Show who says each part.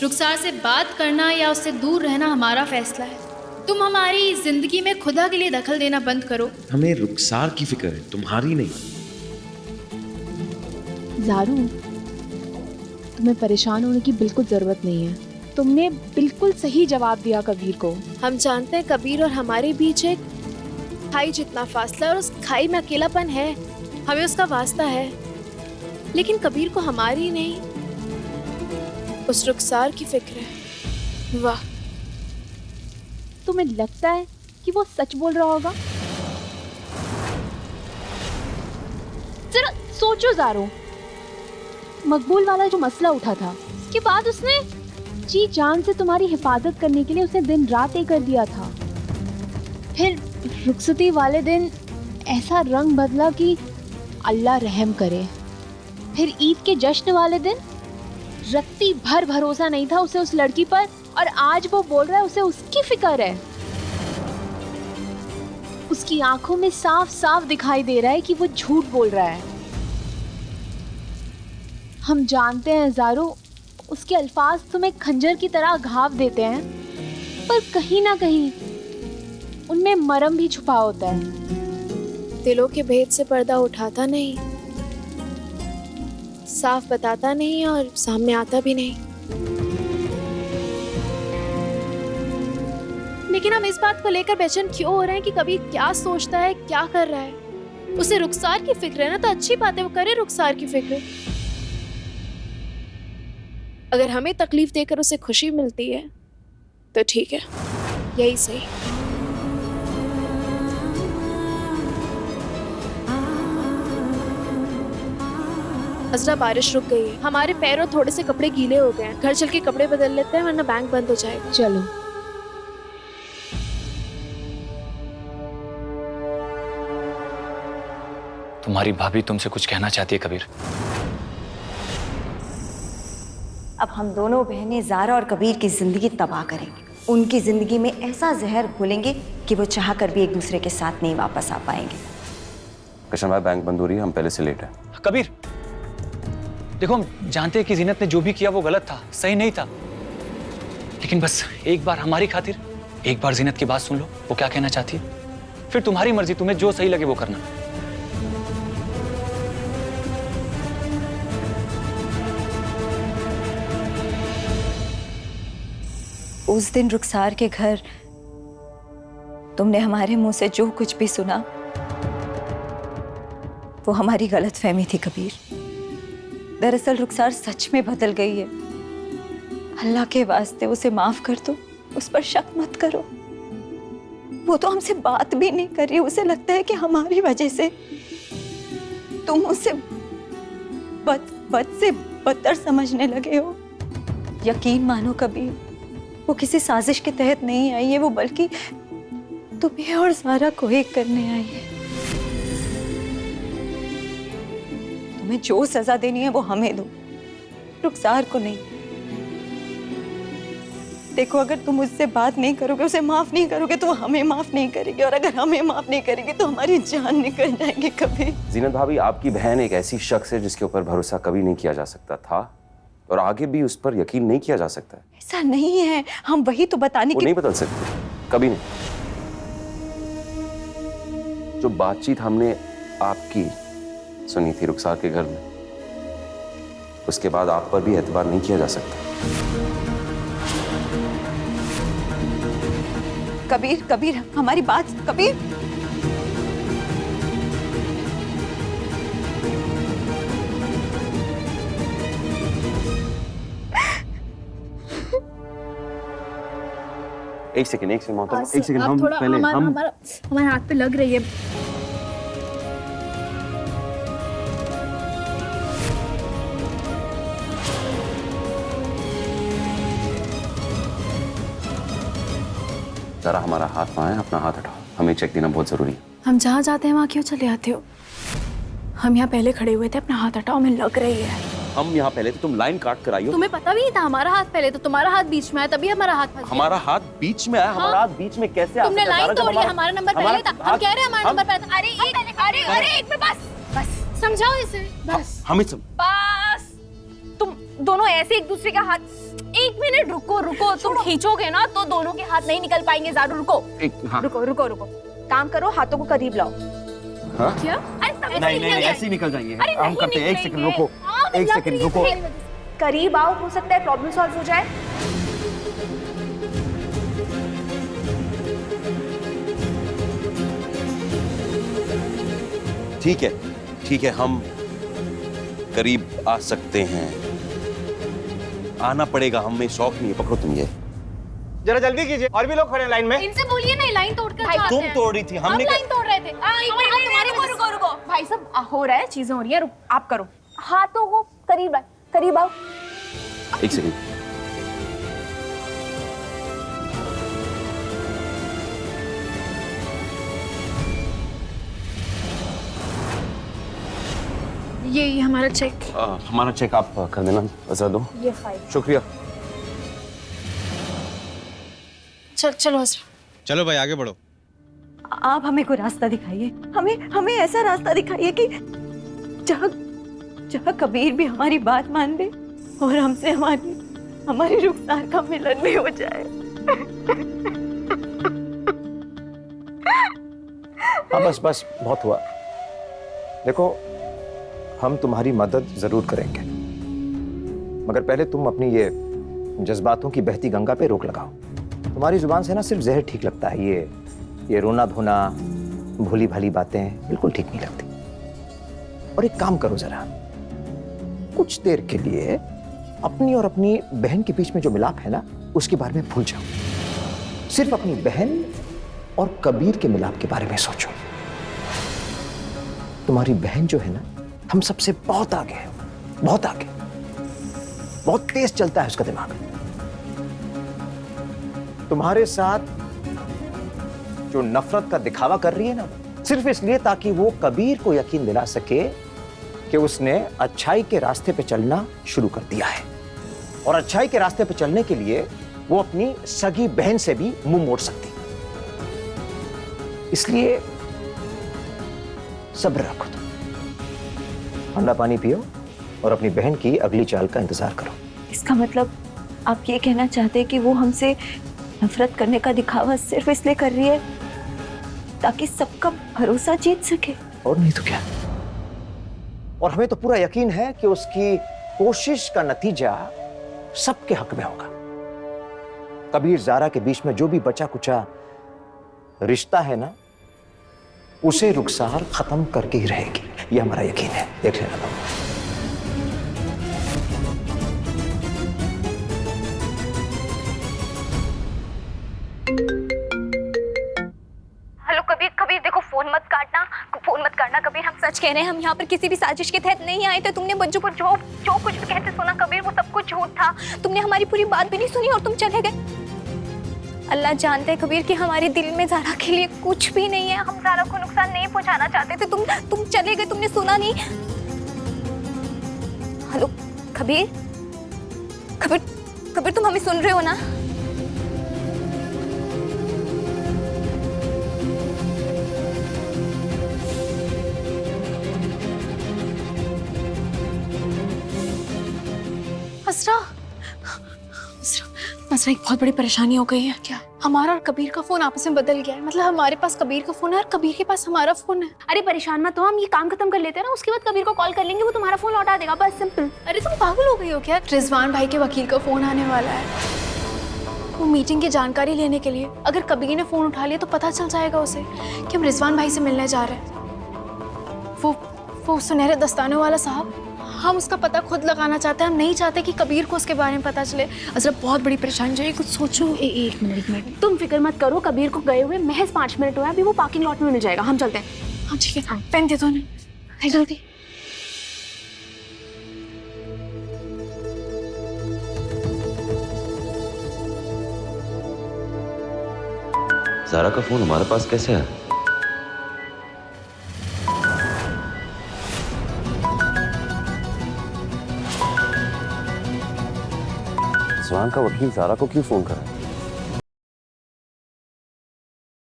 Speaker 1: रुखसार से बात करना या उससे दूर रहना हमारा फैसला है। तुम हमारी जिंदगी में खुदा के लिए दखल देना बंद करो।
Speaker 2: हमें रुखसार की फिक्र है, तुम्हारी नहीं।
Speaker 3: ज़ारू, तुम्हें परेशान होने की बिल्कुल जरूरत नहीं है। तुमने बिल्कुल सही जवाब दिया कबीर को।
Speaker 4: हम जानते हैं कबीर और हमारे बीच एक खाई जितना फासला, और उस खाई में अकेलापन है, हमें उसका वास्ता है। लेकिन कबीर को हमारी नहीं, उस रुखसार की फिक्र है। वाह,
Speaker 3: तुम्हें लगता है कि वो सच बोल रहा होगा? जरा सोचो ज़ारू, मकबूल वाला जो मसला उठा था, उसके बाद उसने जी जान से तुम्हारी हिफाजत करने के लिए उसने दिन रात एक कर दिया था। फिर रुखसती वाले दिन ऐसा रंग बदला कि अल्लाह रहम करे। फिर ईद के जश्न वाले दिन रत्ती भर भरोसा नहीं था उसे उस लड़की पर, और आज वो बोल रहा है उसे उसकी फिक्र है। उसकी आंखों में साफ साफ दिखाई दे रहा है कि वो झूठ बोल रहा है। हम जानते हैं ज़ारू, उसके अल्फाज तुम्हें खंजर की तरह घाव देते हैं, पर कहीं ना कहीं उनमें मरम भी छुपा होता है।
Speaker 4: दिलों के भेद से पर्दा उठाता नहीं, साफ बताता नहीं और सामने आता भी नहीं। लेकिन हम इस बात को लेकर बेचैन क्यों हो रहे हैं कि कबीर क्या सोचता है, क्या कर रहा है? उसे रुखसार की फिक्र है ना, तो अच्छी बात है, वो करे रुखसार की फिक्र। अगर हमें तकलीफ देकर उसे खुशी मिलती है तो ठीक है, यही सही। अजरा, बारिश रुक गई है, हमारे पैर और थोड़े से कपड़े गीले हो गए हैं। घर चल के कपड़े बदल लेते हैं, वरना बैंक बंद हो जाएगा।
Speaker 3: चलो।
Speaker 5: तुम्हारी भाभी तुमसे कुछ कहना चाहती है कबीर।
Speaker 6: अब हम दोनों बहनें ज़ारा और कबीर की ज़िंदगी तबाह करेंगे। उनकी ज़िंदगी में ऐसा जहर घोलेंगे कि वो चाह कर भी एक दूसरे के साथ नहीं वापस आ पाएंगे।
Speaker 7: कृष्ण भाई, बैंक बंद हो रही है, हम पहले से लेट है।
Speaker 5: कबीर देखो, हम जानते हैं कि जीनत ने जो भी किया वो गलत था, सही नहीं था, लेकिन बस एक बार हमारी खातिर एक बार जीनत की बात सुन लो, वो क्या कहना चाहती है। फिर तुम्हारी मर्जी, तुम्हें जो सही लगे वो करना।
Speaker 6: उस दिन रुखसार के घर तुमने हमारे मुंह से जो कुछ भी सुना वो हमारी गलतफहमी थी कबीर। दरअसल रुखसार सच में बदल गई है। अल्लाह के वास्ते उसे माफ कर दो, उस पर शक मत करो। वो तो हमसे बात भी नहीं कर रही। उसे लगता है कि हमारी वजह से तुम उसे बद से बदतर समझने लगे हो। यकीन मानो कबीर, वो किसी साजिश के तहत नहीं आई है, वो बल्कि तुम्हें और ज़ारा को एक करने आई है। तुम्हें जो सजा देनी है वो हमें दो, रुखसार को नहीं। देखो, अगर तुम उससे बात नहीं करोगे, उसे माफ नहीं करोगे, तो वो हमें माफ नहीं करेगी, और अगर हमें माफ नहीं करेगी तो हमारी जान निकल जाएगी कभी।
Speaker 7: जीनत भाभी, आपकी बहन एक ऐसी शख्स है जिसके ऊपर भरोसा कभी नहीं किया जा सकता था, और आगे भी उस पर यकीन नहीं किया जा सकता है।
Speaker 6: ऐसा नहीं है, हम वही तो बताने
Speaker 7: वो
Speaker 6: की।
Speaker 7: नहीं बदल सकती, कभी नहीं। जो बातचीत हमने आपकी सुनी थी रुखसार के घर में, उसके बाद आप पर भी एतबार नहीं किया जा सकता।
Speaker 6: कबीर, कबीर, हमारी बात। कबीर,
Speaker 7: एक सेकंड मोहतरमा, एक सेकंड। हम
Speaker 1: थोड़ा
Speaker 7: पहले
Speaker 1: हमारे हाथ पे लग रही है।
Speaker 7: जरा हमारा हाथ वहाँ है, अपना हाथ हटाओ, हमें चेक देना बहुत जरूरी है।
Speaker 4: हम जहाँ जाते हैं वहाँ क्यों चले आते हो? हम यहाँ पहले खड़े हुए थे, अपना हाथ हटाओ, हमें लग रही है।
Speaker 7: हम यहाँ पहले थे, तुम लाइन काट कर आई हो।
Speaker 4: तुम्हें पता भी नहीं था हमारा हाथ पहले, तो तुम्हारा हाथ बीच में आया, तभी हमारा हाथ फंस गया।
Speaker 7: हमारा हाथ बीच में आया। हमारा हाथ बीच में कैसे आ
Speaker 4: तुमने
Speaker 7: सकता है?
Speaker 4: लाइन तोड़ी है, हमारा नंबर पहले था। हम कह रहे हैं हमारा नंबर पहले था। अरे एक में बस समझाओ इसे, बस
Speaker 7: हमें
Speaker 4: बस। तुम दोनों ऐसे एक दूसरे का हाथ
Speaker 3: एक मिनट रुको रुको, तुम खींचोगे ना तो दोनों के हाथ नहीं निकल पाएंगे ज़ारू, रुको।
Speaker 7: हाँ।
Speaker 3: रुको रुको रुको, काम करो, हाथों को करीब लाओ।
Speaker 7: हाँ?
Speaker 3: क्या? अरे
Speaker 8: नहीं नहीं ऐसे ही निकल जाएंगे।
Speaker 3: अरे
Speaker 8: हम
Speaker 3: नहीं
Speaker 8: करते हैं, एक सेकंड
Speaker 3: निकलेंगे।
Speaker 8: रुको,
Speaker 3: हाँ,
Speaker 8: एक
Speaker 3: लग
Speaker 8: सेकंड
Speaker 3: रही
Speaker 8: रुको।
Speaker 3: है। करीब आओ, हो सकता है प्रॉब्लम सॉल्व हो जाए।
Speaker 7: ठीक है, हम करीब आ सकते हैं। आना पड़ेगा, हमें शौक नहीं है। पकड़ो तुम ये।
Speaker 8: जरा जल्दी कीजिए, और भी लोग खड़े हैं लाइन में।
Speaker 1: इनसे बोलिए ना, लाइन तोड़कर
Speaker 3: भाई,
Speaker 1: जाते
Speaker 8: तुम
Speaker 1: हैं।
Speaker 8: तोड़ रही थी,
Speaker 1: हम
Speaker 8: हमने
Speaker 1: लाइन तोड़ रहे थे।
Speaker 3: भाई सब हो रहा है, चीजें हो रही है, आप करो। हाथों को करीब आओ।
Speaker 7: एक सेकंड।
Speaker 4: ये हमारा चेक।
Speaker 7: हमारा चेक आप कर देना, जरा दो।
Speaker 3: ये फाइल।
Speaker 7: शुक्रिया।
Speaker 4: चलो हसरा।
Speaker 9: चलो भाई आगे बढ़ो।
Speaker 6: आप हमें कोई रास्ता दिखाइए, हमें ऐसा रास्ता दिखाइए कि जहाँ कबीर भी हमारी बात मान दे और हमसे हमारी रुखसार का मिलन भी हो जाए।
Speaker 8: हाँ बस बहुत हुआ। देखो, हम तुम्हारी मदद जरूर करेंगे, मगर पहले तुम अपनी ये जज्बातों की बहती गंगा पे रोक लगाओ। तुम्हारी जुबान से ना सिर्फ जहर ठीक लगता है, ये रोना धोना, भोली भाली बातें बिल्कुल ठीक नहीं लगती। और एक काम करो, जरा कुछ देर के लिए अपनी और अपनी बहन के बीच में जो मिलाप है ना, उसके बारे में भूल जाओ। सिर्फ अपनी बहन और कबीर के मिलाप के बारे में सोचो। तुम्हारी बहन जो है ना, हम सबसे बहुत आगे है, बहुत आगे, बहुत तेज चलता है उसका दिमाग। तुम्हारे साथ जो नफरत का दिखावा कर रही है ना, सिर्फ इसलिए ताकि वो कबीर को यकीन दिला सके कि उसने अच्छाई के रास्ते पे चलना शुरू कर दिया है। और अच्छाई के रास्ते पे चलने के लिए वो अपनी सगी बहन से भी मुंह मोड़ सकती। इसलिए सब्र रखो, तुम ठंडा पानी पियो और अपनी बहन की अगली चाल का इंतजार करो।
Speaker 6: इसका मतलब आप ये कहना चाहते हैं कि वो हमसे नफरत करने का दिखावा सिर्फ इसलिए कर रही है ताकि सबका भरोसा जीत सके?
Speaker 8: और नहीं तो क्या। और हमें तो पूरा यकीन है कि उसकी कोशिश का नतीजा सबके हक में होगा। कबीर ज़ारा के बीच में जो भी बचा कुचा रिश्ता है ना, उसे रुखसार खत्म करके ही रहेगी, ये हमारा यकीन है। देख लेना तुम।
Speaker 3: हेलो कबीर देखो, फोन मत काटना कबीर, हम सच कह रहे हैं। हम यहाँ पर किसी भी साजिश के तहत नहीं आए थे। तुमने बच्चों को जो कुछ भी कहते सुना कबीर, वो सब कुछ झूठ था। तुमने हमारी पूरी बात भी नहीं सुनी और तुम चले गए। अल्लाह जानते है कबीर कि हमारे दिल में ज़ारा के लिए कुछ भी नहीं है। हम ज़ारा को नुकसान नहीं पहुंचाना चाहते थे। तुम चले गए, तुमने सुना नहीं। हेलो कबीर, तुम हमें सुन रहे हो ना?
Speaker 4: मसरा एक बहुत बड़ी परेशानी हो गई है। क्या? हमारा और कबीर का फोन आपस में बदल गया है। मतलब हमारे पास कबीर का फोन है और कबीर के पास हमारा फोन है।
Speaker 3: अरे परेशान मत हो, हम ये काम खत्म कर लेते हैं ना, उसके बाद कबीर को कॉल कर लेंगे, वो तुम्हारा फोन लौटा देगा, बस सिंपल।
Speaker 4: अरे तुम पागल हो गई हो क्या? रिजवान भाई के वकील का फोन आने वाला है, वो मीटिंग की जानकारी लेने के लिए। अगर कबीर ने फोन उठा लिया तो पता चल जाएगा उसे कि हम रिजवान भाई से मिलने जा रहे हैं। वो सुनहरे दस्तानों वाला साहब, हम उसका पता खुद लगाना चाहते हैं। हम नहीं चाहते कि कबीर को उसके बारे में पता चले। असल बहुत बड़ी परेशानी है, कुछ सोचो। एक मिनट,
Speaker 3: तुम फिक्र मत करो, कबीर को गए हुए महज 5 मिनट हुआ है, अभी वो पार्किंग लॉट में मिल जाएगा। हम चलते हैं।
Speaker 4: हाँ ठीक है, पेन दे दो ना जल्दी।
Speaker 2: ज़ारा का फोन हमारे पास कैसे है?
Speaker 7: रिजवान का वकील ज़ारा को क्यों फोन कर रहा है?